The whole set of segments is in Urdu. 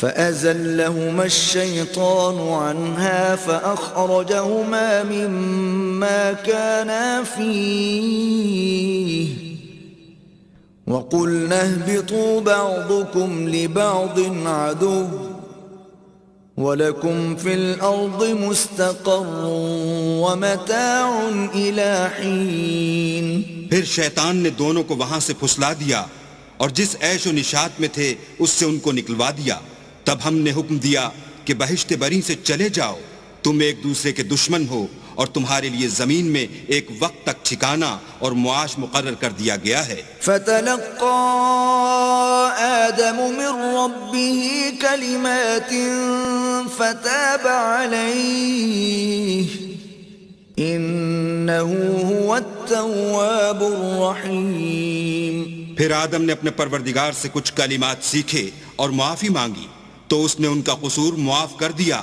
فأزلهما الشيطان عنها فأخرجهما مما كانا فيه وقلنا اهبطوا بعضكم لبعض عدو وَلَكُمْ فِي الْأَرْضِ مُسْتَقَرٌّ وَمَتَاعٌ إِلَى حِينٍ۔ پھر شیطان نے دونوں کو وہاں سے پھسلا دیا اور جس عیش و نشاط میں تھے اس سے ان کو نکلوا دیا۔ تب ہم نے حکم دیا کہ بہشت بری سے چلے جاؤ، تم ایک دوسرے کے دشمن ہو اور تمہارے لیے زمین میں ایک وقت تک ٹھکانہ اور معاش مقرر کر دیا گیا ہے۔ فَتَلَقَّى آدَمُ مِن رَّبِّهِ كَلِمَاتٍ فَتَابَ عَلَيْهِ إِنَّهُ هُوَ التَّوَّابُ الرَّحِيمُ۔ پھر آدم نے اپنے پروردگار سے کچھ کلمات سیکھے اور معافی مانگی تو اس نے ان کا قصور معاف کر دیا،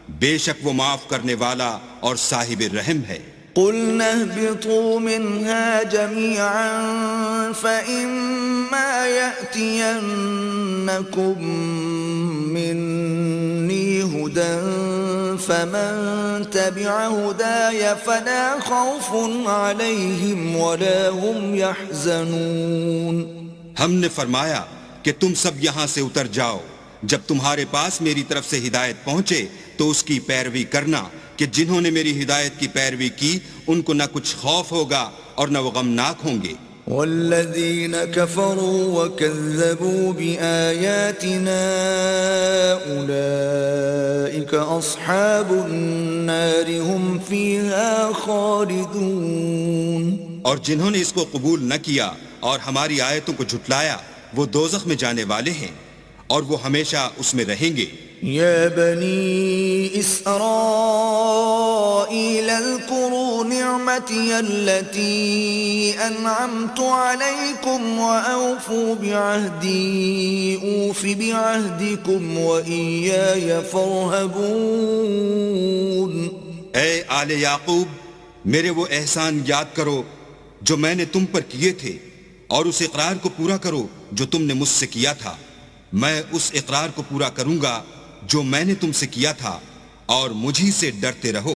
بے شک وہ معاف کرنے والا اور صاحب رحم ہے۔ قُلْنَا اهْبِطُوا مِنْهَا جَمِيعًا فَإِمَّا يَأْتِيَنَّكُمْ مِنِّي هُدًى فَمَنْ تَبِعَ هُدَايَ فَلَا خَوْفٌ عَلَيْهِمْ وَلَا هُمْ يَحْزَنُونَ۔ ہم نے فرمایا کہ تم سب یہاں سے اتر جاؤ، جب تمہارے پاس میری طرف سے ہدایت پہنچے تو اس کی پیروی کرنا کہ جنہوں نے میری ہدایت کی پیروی کی ان کو نہ کچھ خوف ہوگا اور نہ وہ غمناک ہوں گے۔ والذین کفروا وکذبوا بآیاتنا اولئک اصحاب النار هم فیہا خالدون۔ اور جنہوں نے اس کو قبول نہ کیا اور ہماری آیتوں کو جھٹلایا وہ دوزخ میں جانے والے ہیں اور وہ ہمیشہ اس میں رہیں گے۔ یا بنی اسرائیل اذکروا نعمتی التي انعمت علیکم واوفوا بعہدی اوف بعہدکم وإیای فارہبون۔ اے آل یعقوب، میرے وہ احسان یاد کرو جو میں نے تم پر کیے تھے اور اس اقرار کو پورا کرو جو تم نے مجھ سے کیا تھا۔ میں اس اقرار کو پورا کروں گا جو میں نے تم سے کیا تھا اور مجھی سے ڈرتے رہو۔